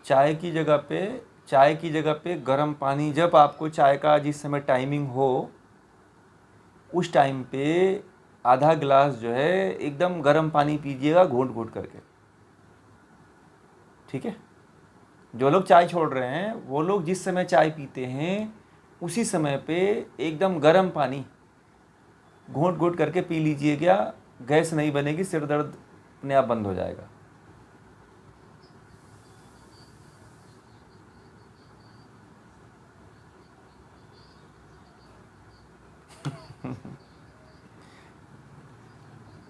चाय की जगह पे गर्म पानी, जब आपको चाय का जिस समय टाइमिंग हो उस टाइम पे आधा गिलास जो है एकदम गर्म पानी पीजिएगा घूंट घूंट करके। ठीक है। जो लोग चाय छोड़ रहे हैं वो लोग जिस समय चाय पीते हैं उसी समय पे एकदम गर्म पानी घूंट घूंट करके पी लीजिएगा। गैस नहीं बनेगी, सिर दर्द अपने आप बंद हो जाएगा।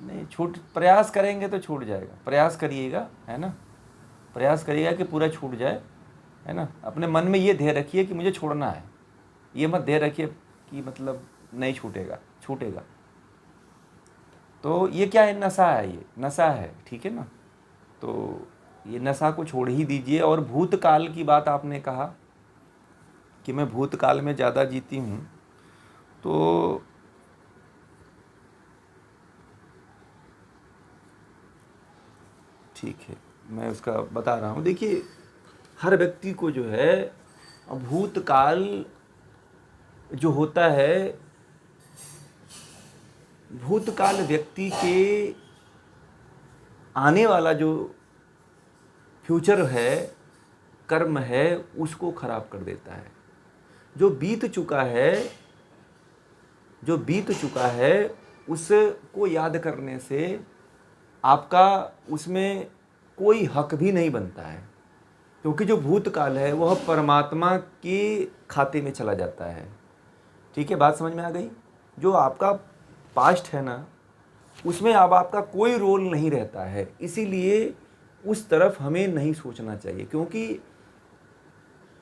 नहीं छूट, प्रयास करेंगे तो छूट जाएगा। प्रयास करिएगा, है ना, प्रयास करिएगा कि पूरा छूट जाए, है ना। अपने मन में ये ध्येय रखिए कि मुझे छोड़ना है, ये मत ध्येय रखिए कि मतलब नहीं छूटेगा, छूटेगा। तो ये क्या है, नशा है, ये नशा है, ठीक है ना। तो ये नशा को छोड़ ही दीजिए। और भूतकाल की बात आपने कहा कि मैं भूतकाल में ज़्यादा जीती हूँ, तो ठीक है, मैं उसका बता रहा हूँ। देखिए, हर व्यक्ति को जो है भूतकाल जो होता है, भूतकाल व्यक्ति के आने वाला जो फ्यूचर है, कर्म है, उसको खराब कर देता है। जो बीत चुका है, जो बीत चुका है उसको याद करने से आपका उसमें कोई हक भी नहीं बनता है, क्योंकि जो भूतकाल है वह परमात्मा के खाते में चला जाता है। ठीक है, बात समझ में आ गई। जो आपका पास्ट है ना, उसमें अब आपका कोई रोल नहीं रहता है, इसीलिए उस तरफ हमें नहीं सोचना चाहिए, क्योंकि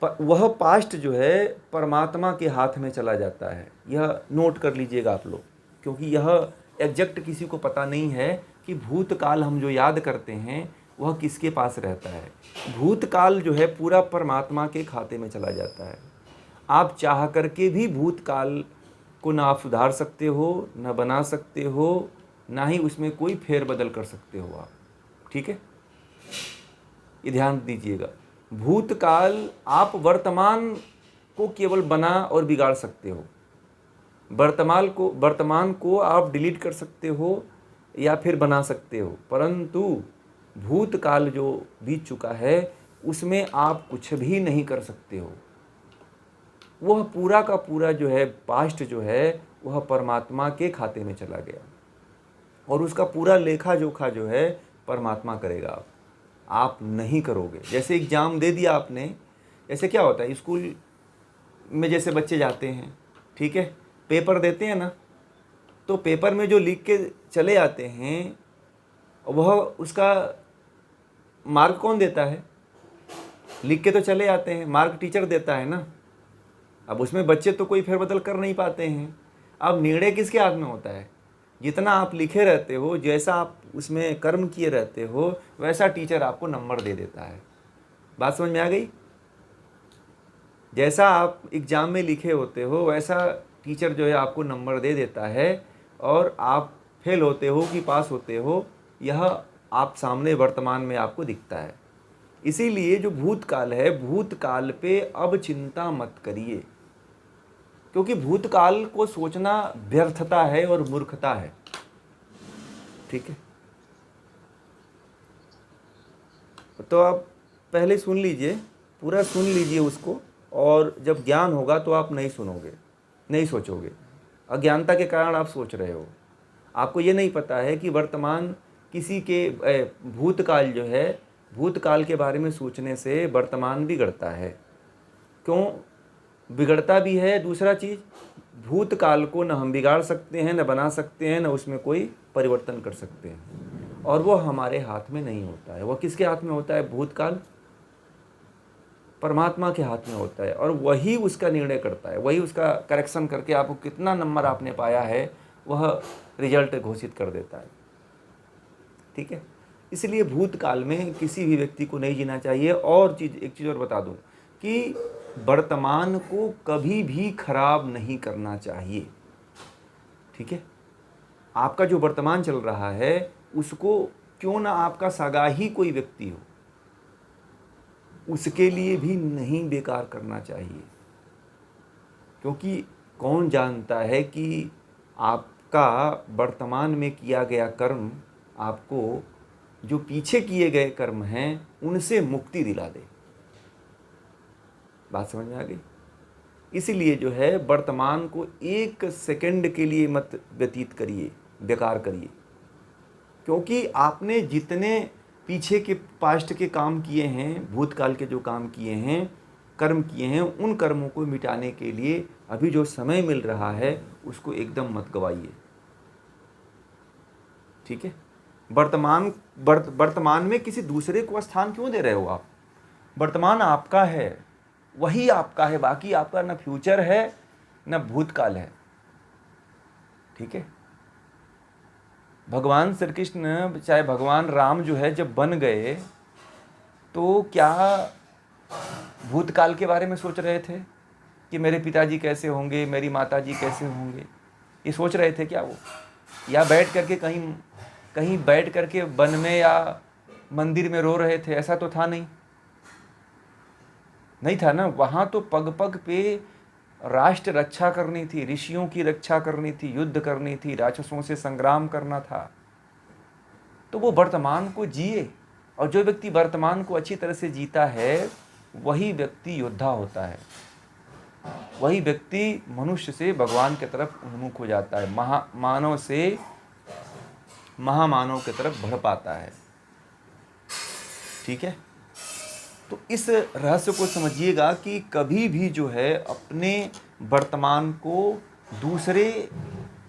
वह पास्ट जो है परमात्मा के हाथ में चला जाता है। यह नोट कर लीजिएगा आप लोग, क्योंकि यह एग्जैक्ट किसी को पता नहीं है कि भूतकाल हम जो याद करते हैं वह किसके पास रहता है। भूतकाल जो है पूरा परमात्मा के खाते में चला जाता है। आप चाह करके भी भूतकाल को ना आप सुधार सकते हो, ना बना सकते हो, ना ही उसमें कोई फेरबदल कर सकते हो आप। ठीक है, ये ध्यान दीजिएगा। भूतकाल आप वर्तमान को केवल बना और बिगाड़ सकते हो। वर्तमान को आप डिलीट कर सकते हो या फिर बना सकते हो, परंतु भूतकाल जो बीत चुका है उसमें आप कुछ भी नहीं कर सकते हो। वह पूरा का पूरा जो है पास्ट जो है वह परमात्मा के खाते में चला गया, और उसका पूरा लेखा जोखा जो है परमात्मा करेगा। आप नहीं करोगे। जैसे एग्ज़ाम दे दिया आपने, ऐसे क्या होता है स्कूल में, जैसे बच्चे जाते हैं, ठीक है, पेपर देते हैं ना, तो पेपर में जो लिख के चले आते हैं वह उसका मार्क कौन देता है? लिख के तो चले आते हैं, मार्क टीचर देता है ना। अब उसमें बच्चे तो कोई फेरबदल कर नहीं पाते हैं। अब निर्णय किसके हाथ में होता है? जितना आप लिखे रहते हो, जैसा आप उसमें कर्म किए रहते हो, वैसा टीचर आपको नंबर दे देता है। बात समझ में आ गई? जैसा आप एग्ज़ाम में लिखे होते हो वैसा टीचर जो है आपको नंबर दे देता है, और आप फेल होते हो कि पास होते हो यह आप सामने वर्तमान में आपको दिखता है। इसीलिए जो भूतकाल है, भूतकाल पे अब चिंता मत करिए, क्योंकि भूतकाल को सोचना व्यर्थता है और मूर्खता है। ठीक है, तो आप पहले सुन लीजिए, पूरा सुन लीजिए उसको, और जब ज्ञान होगा तो आप नहीं सुनोगे, नहीं सोचोगे। अज्ञानता के कारण आप सोच रहे हो। आपको ये नहीं पता है कि वर्तमान किसी के भूतकाल जो है, भूतकाल के बारे में सोचने से वर्तमान बिगड़ता है। क्यों बिगड़ता भी है? दूसरा चीज़, भूतकाल को न हम बिगाड़ सकते हैं, न बना सकते हैं, न उसमें कोई परिवर्तन कर सकते हैं, और वो हमारे हाथ में नहीं होता है। वह किसके हाथ में होता है? भूतकाल परमात्मा के हाथ में होता है, और वही उसका निर्णय करता है, वही उसका करेक्शन करके आपको कितना नंबर आपने पाया है वह रिजल्ट घोषित कर देता है। ठीक है, इसलिए भूतकाल में किसी भी व्यक्ति को नहीं जीना चाहिए। और एक चीज़ और बता दूं कि वर्तमान को कभी भी खराब नहीं करना चाहिए। ठीक है, आपका जो वर्तमान चल रहा है उसको, क्यों ना आपका सगा ही कोई व्यक्ति हो, उसके लिए भी नहीं बेकार करना चाहिए, क्योंकि कौन जानता है कि आपका वर्तमान में किया गया कर्म आपको जो पीछे किए गए कर्म हैं उनसे मुक्ति दिला दे। बात समझ में आ गई? इसीलिए जो है वर्तमान को एक सेकंड के लिए मत व्यतीत करिए, बेकार करिए, क्योंकि आपने जितने पीछे के पास्ट के काम किए हैं, भूतकाल के जो काम किए हैं, कर्म किए हैं, उन कर्मों को मिटाने के लिए अभी जो समय मिल रहा है उसको एकदम मत गवाइए। ठीक है? वर्तमान में किसी दूसरे को स्थान क्यों दे रहे हो आप? वर्तमान आपका है, वही आपका है, बाकी आपका न फ्यूचर है न भूतकाल है। ठीक है? भगवान श्री कृष्ण चाहे भगवान राम जो है जब बन गए तो क्या भूतकाल के बारे में सोच रहे थे कि मेरे पिताजी कैसे होंगे, मेरी माताजी कैसे होंगे? ये सोच रहे थे क्या वो? या बैठ करके कहीं बैठ करके वन में या मंदिर में रो रहे थे? ऐसा तो था नहीं था ना। वहाँ तो पग पग पे राष्ट्र रक्षा करनी थी, ऋषियों की रक्षा करनी थी, युद्ध करनी थी, राक्षसों से संग्राम करना था। तो वो वर्तमान को जिए, और जो व्यक्ति वर्तमान को अच्छी तरह से जीता है वही व्यक्ति योद्धा होता है, वही व्यक्ति मनुष्य से भगवान की तरफ उन्मुख हो जाता है, मानव से महामानव की तरफ बढ़ पाता है। ठीक है? तो इस रहस्य को समझिएगा कि कभी भी जो है अपने वर्तमान को दूसरे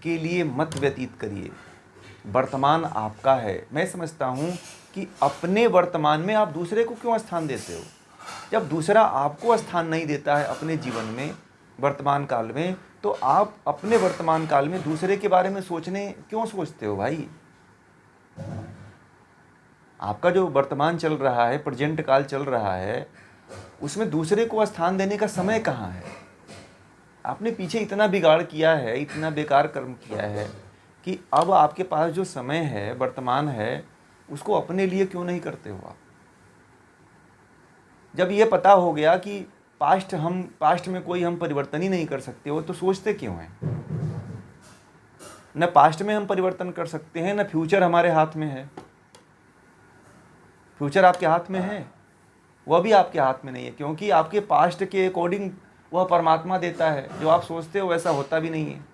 के लिए मत व्यतीत करिए। वर्तमान आपका है। मैं समझता हूँ कि अपने वर्तमान में आप दूसरे को क्यों स्थान देते हो? जब दूसरा आपको स्थान नहीं देता है अपने जीवन में, वर्तमान काल में, तो आप अपने वर्तमान काल में दूसरे के बारे में क्यों सोचते हो भाई? आपका जो वर्तमान चल रहा है, प्रेजेंट काल चल रहा है, उसमें दूसरे को स्थान देने का समय कहाँ है? आपने पीछे इतना बिगाड़ किया है, इतना बेकार कर्म किया है कि अब आपके पास जो समय है, वर्तमान है, उसको अपने लिए क्यों नहीं करते हो आप? जब ये पता हो गया कि पास्ट में कोई हम परिवर्तन ही नहीं कर सकते हो, तो सोचते क्यों हैं? न पास्ट में हम परिवर्तन कर सकते हैं, न फ्यूचर हमारे हाथ में है। फ्यूचर आपके हाथ में है, वह भी आपके हाथ में नहीं है, क्योंकि आपके पास्ट के अकॉर्डिंग वह परमात्मा देता है। जो आप सोचते हो वैसा होता भी नहीं है।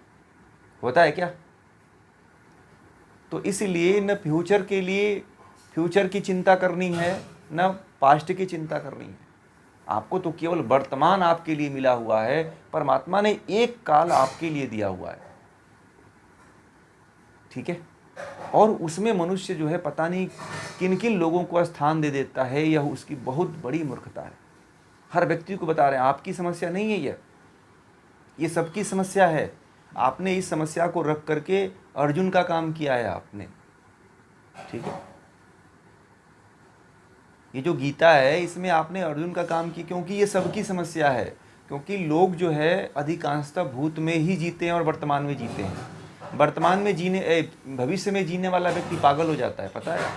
होता है क्या? तो इसलिए न फ्यूचर की चिंता करनी है, न पास्ट की चिंता करनी है। आपको तो केवल वर्तमान आपके लिए मिला हुआ है, परमात्मा ने एक काल आपके लिए दिया हुआ है। ठीक है? और उसमें मनुष्य जो है पता नहीं किन किन लोगों को स्थान दे देता है, यह उसकी बहुत बड़ी मूर्खता है। हर व्यक्ति को बता रहे हैं, आपकी समस्या नहीं है ये सबकी समस्या है। आपने इस समस्या को रख करके अर्जुन का काम किया है आपने। ठीक है? ये जो गीता है इसमें आपने अर्जुन का काम किया, क्योंकि ये सबकी समस्या है। क्योंकि लोग जो है अधिकांशतः भूत में ही जीते हैं और वर्तमान में जीते हैं। भविष्य में जीने वाला व्यक्ति पागल हो जाता है, पता है?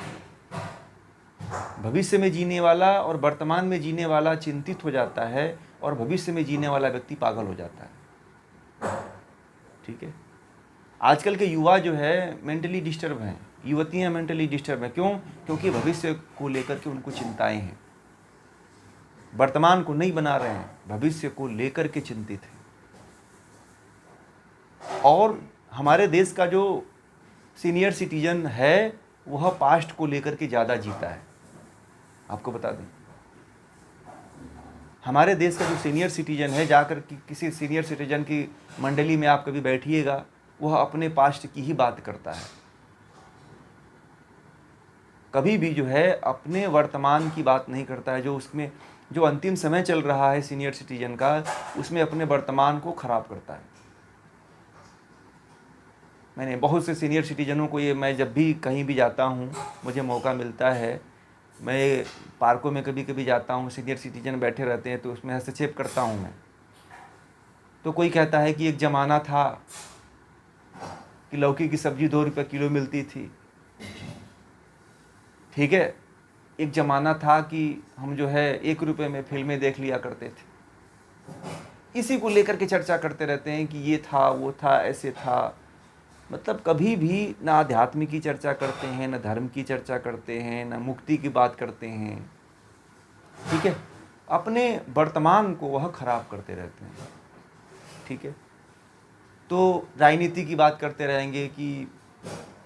भविष्य में जीने वाला और वर्तमान में जीने वाला चिंतित हो जाता है, और भविष्य में जीने वाला व्यक्ति पागल हो जाता है। ठीक है? आजकल के युवा जो है मेंटली डिस्टर्ब हैं, युवतियाँ मेंटली डिस्टर्ब हैं। क्यों? क्योंकि भविष्य को लेकर के उनको चिंताएं हैं। वर्तमान को नहीं बना रहे हैं, भविष्य को लेकर के चिंतित हैं। और हमारे देश का जो सीनियर सिटीजन है वह पास्ट को लेकर के ज़्यादा जीता है। आपको बता दें, हमारे देश का जो सीनियर सिटीजन है, जाकर किसी सीनियर सिटीजन की मंडली में आप कभी बैठिएगा, वह अपने पास्ट की ही बात करता है। कभी भी जो है अपने वर्तमान की बात नहीं करता है। जो अंतिम समय चल रहा है सीनियर सिटीजन का, उसमें अपने वर्तमान को खराब करता है। मैंने बहुत से सीनियर सिटीजनों को मैं जब भी कहीं भी जाता हूँ, मुझे मौका मिलता है, मैं पार्कों में कभी कभी जाता हूँ, सीनियर सिटीजन बैठे रहते हैं, तो उसमें हस्तक्षेप करता हूँ मैं। तो कोई कहता है कि एक ज़माना था कि लौकी की सब्जी 2 रुपये किलो मिलती थी। ठीक है? एक ज़माना था कि हम जो है 1 रुपये में फिल्में देख लिया करते थे। इसी को लेकर के चर्चा करते रहते हैं कि ये था, वो था, ऐसे था। मतलब कभी भी ना आध्यात्म की चर्चा करते हैं, ना धर्म की चर्चा करते हैं, ना मुक्ति की बात करते हैं। ठीक है, अपने वर्तमान को वह खराब करते रहते हैं। ठीक है, तो राजनीति की बात करते रहेंगे कि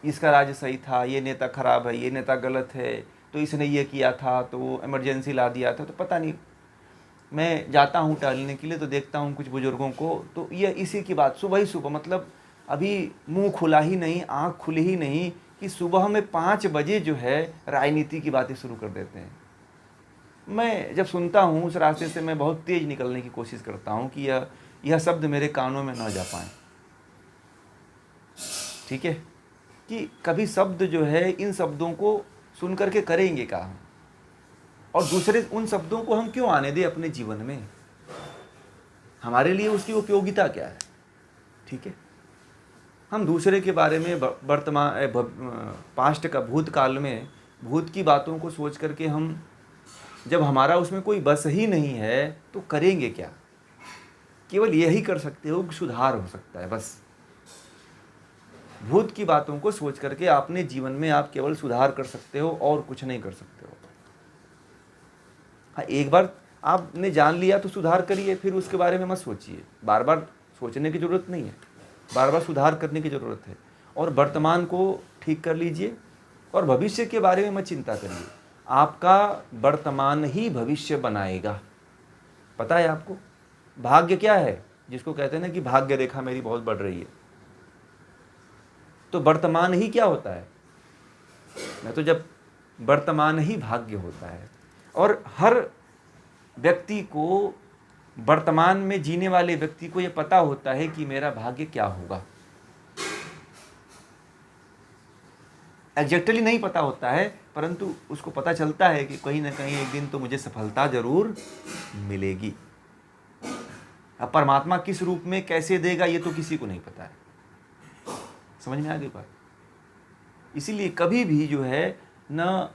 इसका राज्य सही था, ये नेता खराब है, ये नेता गलत है, तो इसने ये किया था, तो वो इमरजेंसी ला दिया था। तो पता नहीं, मैं जाता हूँ टहलने के लिए तो देखता हूँ कुछ बुजुर्गों को, तो ये इसी की बात सुबह ही सुबह, मतलब अभी मुंह खुला ही नहीं, आँख खुली ही नहीं कि सुबह में 5 बजे जो है राजनीति की बातें शुरू कर देते हैं। मैं जब सुनता हूँ उस रास्ते से मैं बहुत तेज़ निकलने की कोशिश करता हूँ कि यह शब्द मेरे कानों में न जा पाएँ। ठीक है, कि कभी शब्द जो है, इन शब्दों को सुन करके करेंगे क्या हम, और दूसरे उन शब्दों को हम क्यों आने दें अपने जीवन में, हमारे लिए उसकी उपयोगिता क्या है। ठीक है, हम दूसरे के बारे में वर्तमान पास्ट का भूतकाल में भूत की बातों को सोच करके हम, जब हमारा उसमें कोई बस ही नहीं है तो करेंगे क्या। केवल यही कर सकते हो कि सुधार हो सकता है बस। भूत की बातों को सोच करके अपने जीवन में आप केवल सुधार कर सकते हो और कुछ नहीं कर सकते हो। हाँ, एक बार आपने जान लिया तो सुधार करिए, फिर उसके बारे में मत सोचिए। बार बार सोचने की ज़रूरत नहीं है, बार बार सुधार करने की ज़रूरत है। और वर्तमान को ठीक कर लीजिए और भविष्य के बारे में मत चिंता करिए। आपका वर्तमान ही भविष्य बनाएगा। पता है आपको भाग्य क्या है, जिसको कहते हैं ना कि भाग्य रेखा मेरी बहुत बढ़ रही है, तो वर्तमान ही क्या होता है ना, तो जब वर्तमान ही भाग्य होता है। और हर व्यक्ति को, वर्तमान में जीने वाले व्यक्ति को यह पता होता है कि मेरा भाग्य क्या होगा। एग्जैक्टली नहीं पता होता है, परंतु उसको पता चलता है कि कहीं ना कहीं एक दिन तो मुझे सफलता जरूर मिलेगी। अब परमात्मा किस रूप में कैसे देगा ये तो किसी को नहीं पता है। समझ में आ गई बात। इसीलिए कभी भी जो है न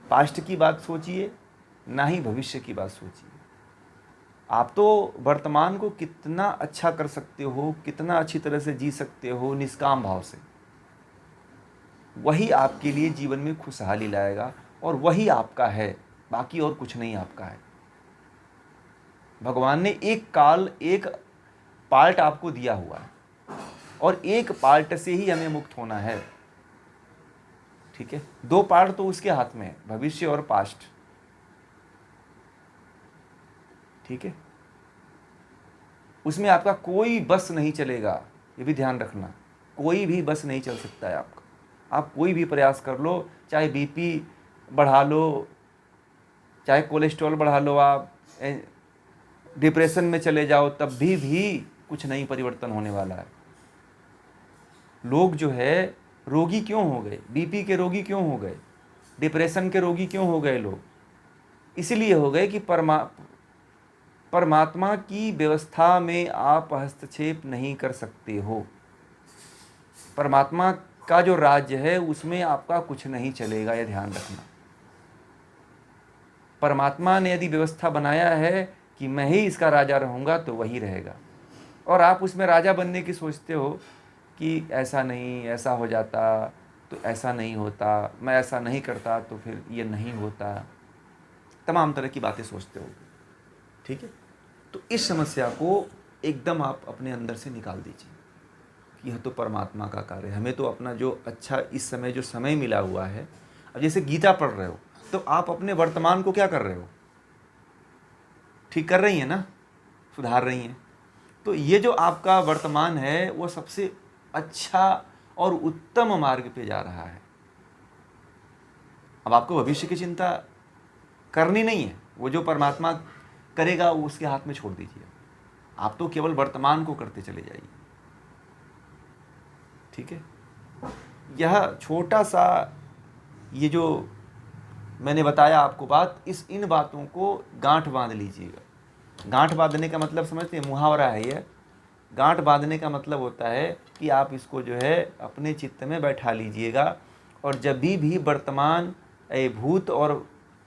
पास्ट की बात सोचिए, ना ही भविष्य की बात सोचिए। आप तो वर्तमान को कितना अच्छा कर सकते हो, कितना अच्छी तरह से जी सकते हो निष्काम भाव से, वही आपके लिए जीवन में खुशहाली लाएगा और वही आपका है, बाकी और कुछ नहीं आपका है। भगवान ने एक काल, एक पार्ट आपको दिया हुआ है और एक पार्ट से ही हमें मुक्त होना है। ठीक है, 2 पार्ट तो उसके हाथ में है, भविष्य और पास्ट। ठीक है, उसमें आपका कोई बस नहीं चलेगा, ये भी ध्यान रखना। कोई भी बस नहीं चल सकता है आपका। आप कोई भी प्रयास कर लो, चाहे बीपी बढ़ा लो, चाहे कोलेस्ट्रॉल बढ़ा लो, आप डिप्रेशन में चले जाओ, तब भी कुछ नहीं परिवर्तन होने वाला है। लोग जो है रोगी क्यों हो गए, बीपी के रोगी क्यों हो गए, डिप्रेशन के रोगी क्यों हो गए लोग, इसलिए हो गए कि परमात्मा की व्यवस्था में आप हस्तक्षेप नहीं कर सकते हो। परमात्मा का जो राज्य है उसमें आपका कुछ नहीं चलेगा, यह ध्यान रखना। परमात्मा ने यदि व्यवस्था बनाया है कि मैं ही इसका राजा रहूँगा तो वही रहेगा, और आप उसमें राजा बनने की सोचते हो कि ऐसा नहीं, ऐसा हो जाता तो ऐसा नहीं होता, मैं ऐसा नहीं करता तो फिर ये नहीं होता, तमाम तरह की बातें सोचते हो। ठीक है, तो इस समस्या को एकदम आप अपने अंदर से निकाल दीजिए कि यह तो परमात्मा का कार्य है। हमें तो अपना जो अच्छा इस समय जो समय मिला हुआ है, अब जैसे गीता पढ़ रहे हो तो आप अपने वर्तमान को क्या कर रहे हो, ठीक कर रही हैं ना, सुधार रही हैं। तो ये जो आपका वर्तमान है वो सबसे अच्छा और उत्तम मार्ग पे जा रहा है। अब आपको भविष्य की चिंता करनी नहीं है, वो जो परमात्मा करेगा वो उसके हाथ में छोड़ दीजिए। आप तो केवल वर्तमान को करते चले जाइए। ठीक है, यह छोटा सा ये जो मैंने बताया आपको बात, इन बातों को गांठ बांध लीजिएगा। गांठ बांधने का मतलब समझते हैं, मुहावरा है यह। गांठ बांधने का मतलब होता है कि आप इसको जो है अपने चित्त में बैठा लीजिएगा, और जब भी वर्तमान भूत और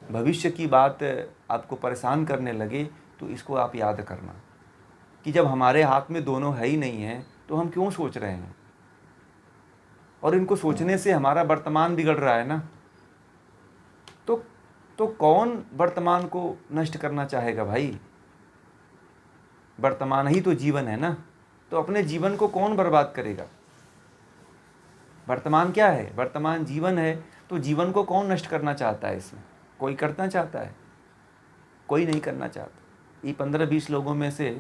भविष्य की बात आपको परेशान करने लगे, तो इसको आप याद करना कि जब हमारे हाथ में दोनों है ही नहीं है तो हम क्यों सोच रहे हैं, और इनको सोचने से हमारा वर्तमान बिगड़ रहा है ना। तो कौन वर्तमान को नष्ट करना चाहेगा भाई? वर्तमान ही तो जीवन है ना, तो अपने जीवन को कौन बर्बाद करेगा? वर्तमान क्या है? वर्तमान जीवन है, तो जीवन को कौन नष्ट करना चाहता है? इसमें कोई करना चाहता है? कोई नहीं करना चाहता। ये 15-20 लोगों में से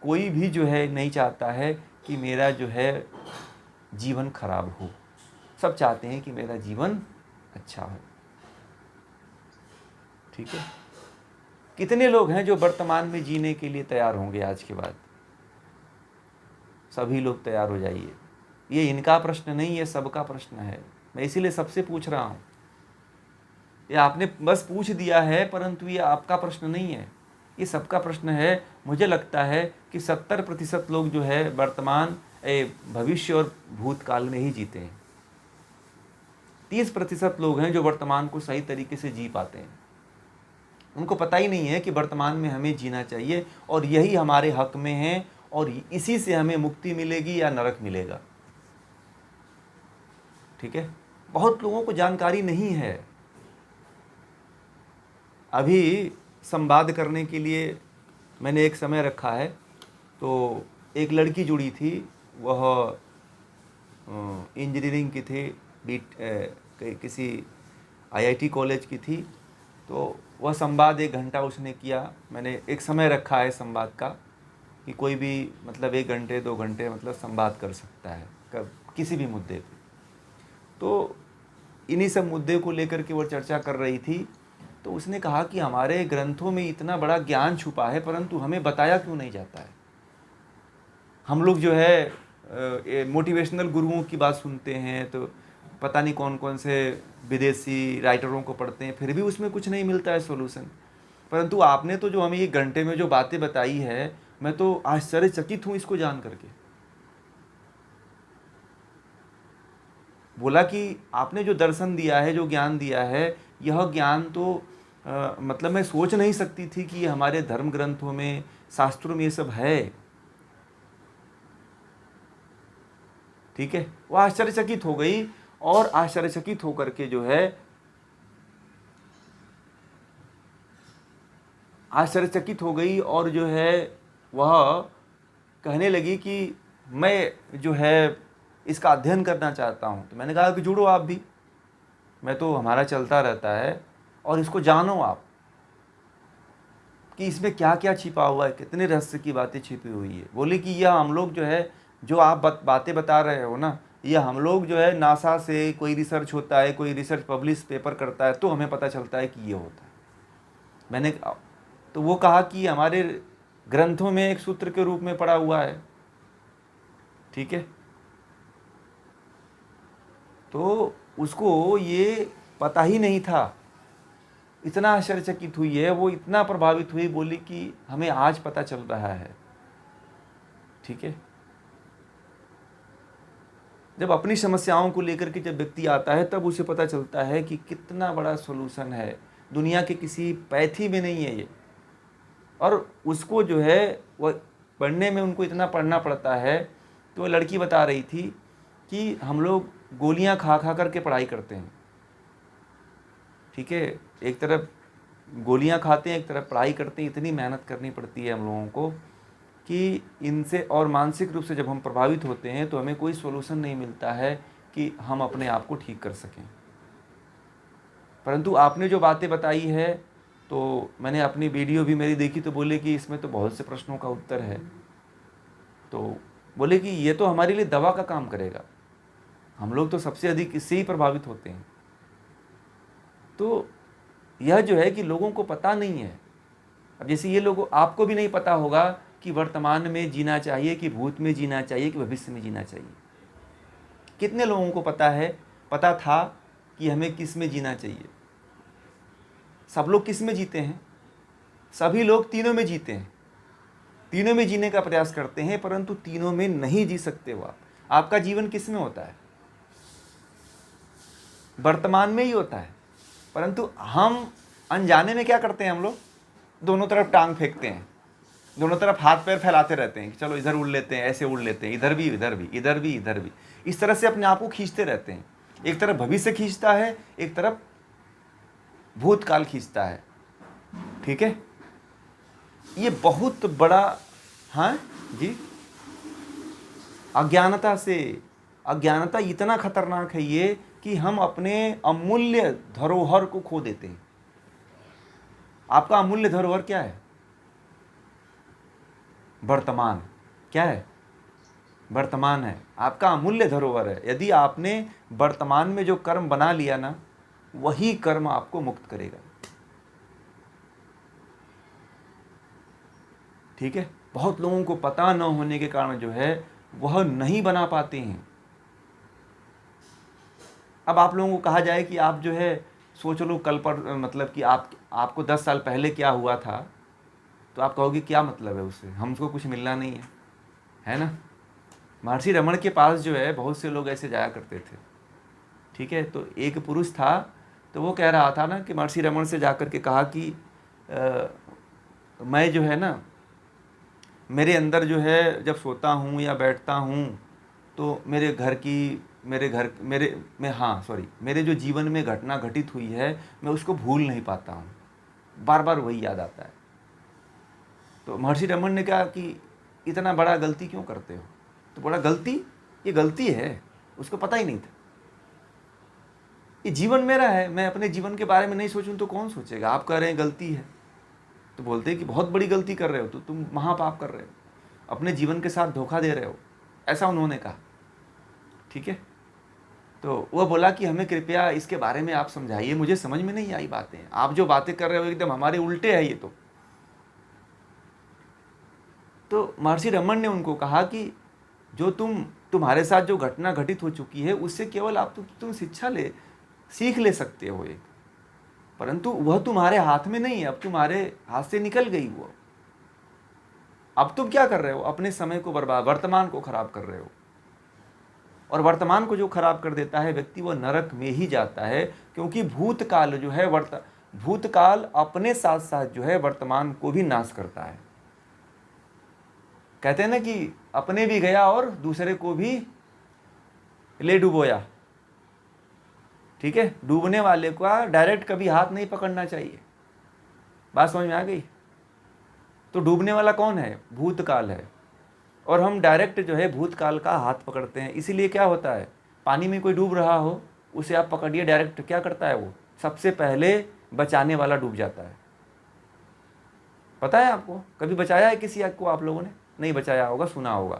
कोई भी जो है नहीं चाहता है कि मेरा जो है जीवन खराब हो। सब चाहते हैं कि मेरा जीवन अच्छा हो। ठीक है? कितने लोग हैं जो वर्तमान में जीने के लिए तैयार होंगे आज के बाद? सभी लोग तैयार हो जाइए। ये इनका प्रश्न नहीं, ये सबका प्रश्न है। मैं इसीलिए सबसे पूछ रहा हूँ। ये आपने बस पूछ दिया है, परंतु ये आपका प्रश्न नहीं है, ये सबका प्रश्न है। मुझे लगता है कि 70% लोग जो है वर्तमान भविष्य और भूतकाल में ही जीते हैं। 30% लोग हैं जो वर्तमान को सही तरीके से जी पाते हैं। उनको पता ही नहीं है कि वर्तमान में हमें जीना चाहिए और यही हमारे हक में है, और इसी से हमें मुक्ति मिलेगी या नरक मिलेगा। ठीक है? बहुत लोगों को जानकारी नहीं है। अभी संवाद करने के लिए मैंने एक समय रखा है, तो एक लड़की जुड़ी थी, वह इंजीनियरिंग की थी, किसी आईआईटी कॉलेज की थी। तो वह संवाद 1 घंटा उसने किया। मैंने एक समय रखा है संवाद का कि कोई भी मतलब 1 घंटे 2 घंटे मतलब संवाद कर सकता है किसी भी मुद्दे पे। तो इन्हीं सब मुद्दे को लेकर के वो चर्चा कर रही थी। तो उसने कहा कि हमारे ग्रंथों में इतना बड़ा ज्ञान छुपा है, परंतु हमें बताया क्यों नहीं जाता है? हम लोग जो है मोटिवेशनल गुरुओं की बात सुनते हैं, तो पता नहीं कौन कौन से विदेशी राइटरों को पढ़ते हैं, फिर भी उसमें कुछ नहीं मिलता है सॉल्यूशन। परंतु आपने तो जो हमें 1 घंटे में जो बातें बताई है, मैं तो आश्चर्यचकित हूँ इसको जान करके। बोला कि आपने जो दर्शन दिया है, जो ज्ञान दिया है, यह ज्ञान तो मतलब मैं सोच नहीं सकती थी कि हमारे धर्म ग्रंथों में, शास्त्रों में ये सब है। ठीक है? वो आश्चर्यचकित हो गई, और आश्चर्यचकित होकर के जो है आश्चर्यचकित हो गई, और जो है वह कहने लगी कि मैं जो है इसका अध्ययन करना चाहता हूँ। तो मैंने कहा कि जुड़ो आप भी, मैं तो हमारा चलता रहता है, और इसको जानो आप कि इसमें क्या क्या छिपा हुआ है, कितने रहस्य की बातें छिपी हुई है। बोले कि यह हम लोग जो है, जो आप बातें बता रहे हो ना, ये हम लोग जो है नासा से कोई रिसर्च होता है, कोई रिसर्च पब्लिश पेपर करता है, तो हमें पता चलता है कि ये होता है। मैंने तो वो कहा कि हमारे ग्रंथों में एक सूत्र के रूप में पड़ा हुआ है। ठीक है? तो उसको ये पता ही नहीं था। इतना आश्चर्यचकित हुई है वो, इतना प्रभावित हुई, बोली कि हमें आज पता चल रहा है। ठीक है? जब अपनी समस्याओं को लेकर के जब व्यक्ति आता है, तब उसे पता चलता है कि कितना बड़ा सॉल्यूशन है। दुनिया के किसी पैथी में नहीं है ये। और उसको जो है वह पढ़ने में उनको इतना पढ़ना पड़ता है। तो लड़की बता रही थी कि हम लोग गोलियां खा खा करके पढ़ाई करते हैं। ठीक है? एक तरफ गोलियां खाते हैं, एक तरफ पढ़ाई करते हैं। इतनी मेहनत करनी पड़ती है हम लोगों को कि इनसे, और मानसिक रूप से जब हम प्रभावित होते हैं तो हमें कोई सोल्यूशन नहीं मिलता है कि हम अपने आप को ठीक कर सकें। परंतु आपने जो बातें बताई है, तो मैंने अपनी वीडियो भी मेरी देखी, तो बोले कि इसमें तो बहुत से प्रश्नों का उत्तर है। तो बोले कि ये तो हमारे लिए दवा का काम करेगा, हम लोग तो सबसे अधिक इससे ही प्रभावित होते हैं। तो यह जो है कि लोगों को पता नहीं है। अब जैसे ये लोगों, आपको भी नहीं पता होगा कि वर्तमान में जीना चाहिए कि भूत में जीना चाहिए कि भविष्य में जीना चाहिए। कितने लोगों को पता था कि हमें किस में जीना चाहिए? सब लोग किस में जीते हैं? सभी लोग तीनों में जीते हैं, तीनों में जीने का प्रयास करते हैं, परंतु तीनों में नहीं जी सकते हो आप। आपका जीवन किस में होता है? वर्तमान में ही होता है। परंतु हम अनजाने में क्या करते हैं, हम लोग दोनों तरफ टांग फेंकते हैं, दोनों तरफ हाथ पैर फैलाते रहते हैं कि चलो इधर उड़ लेते हैं, ऐसे उड़ लेते हैं, इधर भी इधर भी इधर भी इधर भी, इस तरह से अपने आप को खींचते रहते हैं। एक तरफ भविष्य खींचता है, एक तरफ भूतकाल खींचता है। ठीक है, ये बहुत बड़ा, हाँ जी, अज्ञानता इतना खतरनाक है ये कि हम अपने अमूल्य धरोहर को खो देते हैं। आपका अमूल्य धरोहर क्या है? वर्तमान। क्या है? वर्तमान है, आपका अमूल्य धरोहर है। यदि आपने वर्तमान में जो कर्म बना लिया ना, वही कर्म आपको मुक्त करेगा। ठीक है, बहुत लोगों को पता न होने के कारण जो है वह नहीं बना पाते हैं। अब आप लोगों को कहा जाए कि आप जो है सोच लो कल पर, मतलब कि आपको 10 साल पहले क्या हुआ था, तो आप कहोगे क्या मतलब है उससे, हमको कुछ मिलना नहीं है ना। महर्षि रमण के पास जो है बहुत से लोग ऐसे जाया करते थे। ठीक है, तो एक पुरुष था, तो वो कह रहा था ना कि महर्षि रमण से जाकर के कहा कि मैं जो है ना, मेरे अंदर जो है जब सोता हूँ या बैठता हूँ तो मेरे जो जीवन में घटना घटित हुई है मैं उसको भूल नहीं पाता हूँ, बार बार वही याद आता है। तो महर्षि रमन ने कहा कि इतना बड़ा गलती क्यों करते हो? तो बड़ा गलती, ये गलती है, उसको पता ही नहीं था। ये जीवन मेरा है, मैं अपने जीवन के बारे में नहीं सोचूं तो कौन सोचेगा? आप कह रहे हैं गलती है, तो बोलते हैं कि बहुत बड़ी गलती कर रहे हो, तो तुम महापाप कर रहे हो, अपने जीवन के साथ धोखा दे रहे हो, ऐसा उन्होंने कहा। ठीक है, तो वह बोला कि हमें कृपया इसके बारे में आप समझाइए, मुझे समझ में नहीं आई बातें, आप जो बातें कर रहे हो एकदम हमारे उल्टे है ये। तो महर्षि रमन ने उनको कहा कि जो तुम्हारे साथ जो घटना घटित हो चुकी है उससे केवल आप तुम सीख ले सकते हो एक, परंतु वह तुम्हारे हाथ में नहीं है, अब तुम्हारे हाथ से निकल गई वो। अब तुम क्या कर रहे हो? अपने समय को बर्बाद, वर्तमान को खराब कर रहे हो। और वर्तमान को जो खराब कर देता है व्यक्ति, वह नरक में ही जाता है, क्योंकि भूतकाल जो है भूतकाल अपने साथ साथ जो है वर्तमान को भी नाश करता है। कहते हैं ना कि अपने भी गया और दूसरे को भी ले डुबोया। ठीक है, डूबने वाले का डायरेक्ट कभी हाथ नहीं पकड़ना चाहिए। बात समझ में आ गई? तो डूबने वाला कौन है? भूतकाल है, और हम डायरेक्ट जो है भूतकाल का हाथ पकड़ते हैं। इसीलिए क्या होता है, पानी में कोई डूब रहा हो उसे आप पकड़िए डायरेक्ट, क्या करता है वो? सबसे पहले बचाने वाला डूब जाता है। पता है आपको? कभी बचाया है किसी को आप लोगों ने? नहीं बचाया होगा, सुना होगा।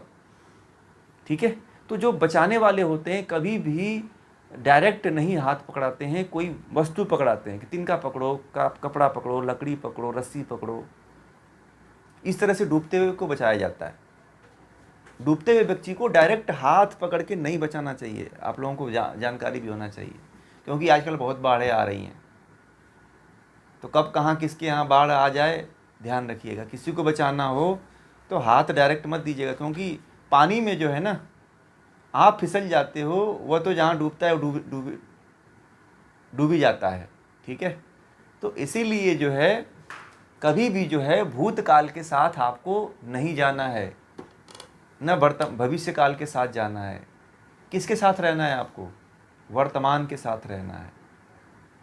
ठीक है, तो जो बचाने वाले होते हैं कभी भी डायरेक्ट नहीं हाथ पकड़ाते हैं, कोई वस्तु पकड़ाते हैं कि तिनका पकड़ो, कपड़ा पकड़ो, लकड़ी पकड़ो, रस्सी पकड़ो। इस तरह से डूबते हुए को बचाया जाता है। डूबते हुए व्यक्ति को डायरेक्ट हाथ पकड़ के नहीं बचाना चाहिए। आप लोगों को जानकारी भी होना चाहिए, क्योंकि आजकल बहुत बाढ़ें आ रही हैं, तो कब कहाँ किसके यहाँ बाढ़ आ जाए ध्यान रखिएगा। किसी को बचाना हो तो हाथ डायरेक्ट मत दीजिएगा, क्योंकि पानी में जो है ना आप फिसल जाते हो, वह तो जहाँ डूबता है वो डूबी जाता है। ठीक है, तो इसीलिए जो है कभी भी जो है भूतकाल के साथ आपको नहीं जाना है, न भविष्य काल के साथ जाना है। किसके साथ रहना है आपको? वर्तमान के साथ रहना है।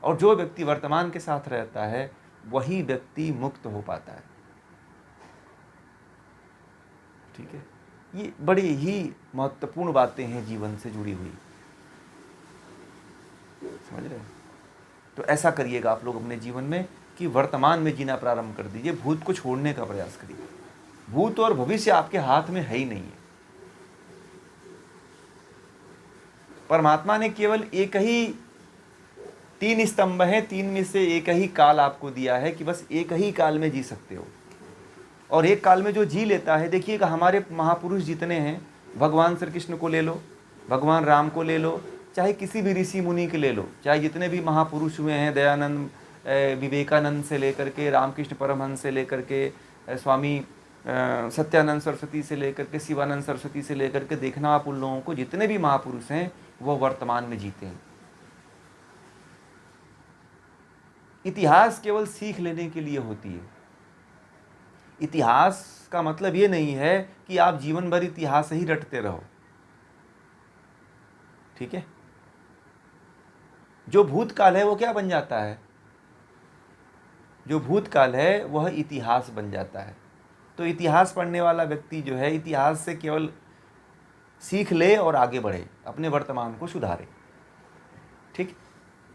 और जो व्यक्ति वर्तमान के साथ रहता है वही व्यक्ति मुक्त हो पाता है। ठीक है, ये बड़ी ही महत्वपूर्ण बातें हैं जीवन से जुड़ी हुई, समझ रहे हैं? तो ऐसा करिएगा आप लोग अपने जीवन में कि वर्तमान में जीना प्रारंभ कर दीजिए, भूत को छोड़ने का प्रयास करिए। भूत और भविष्य आपके हाथ में है ही नहीं है। परमात्मा ने केवल एक ही 3 स्तंभ है, 3 में से एक ही काल आपको दिया है कि बस एक ही काल में जी सकते हो। और एक काल में जो जी लेता है, देखिएगा हमारे महापुरुष जितने हैं, भगवान श्री कृष्ण को ले लो, भगवान राम को ले लो, चाहे किसी भी ऋषि मुनि के ले लो, चाहे जितने भी महापुरुष हुए हैं, दयानंद, विवेकानंद से लेकर के, रामकृष्ण परमहंस से लेकर के, स्वामी सत्यानंद सरस्वती से लेकर के, शिवानंद सरस्वती से लेकर के, देखना आप उन लोगों को, जितने भी महापुरुष हैं वो वर्तमान में जीते हैं। इतिहास केवल सीख लेने के लिए होती है। इतिहास का मतलब ये नहीं है कि आप जीवन भर इतिहास ही रटते रहो। ठीक है, जो भूतकाल है वो क्या बन जाता है? जो भूतकाल है वह इतिहास बन जाता है। तो इतिहास पढ़ने वाला व्यक्ति जो है, इतिहास से केवल सीख ले और आगे बढ़े, अपने वर्तमान को सुधारे। ठीक।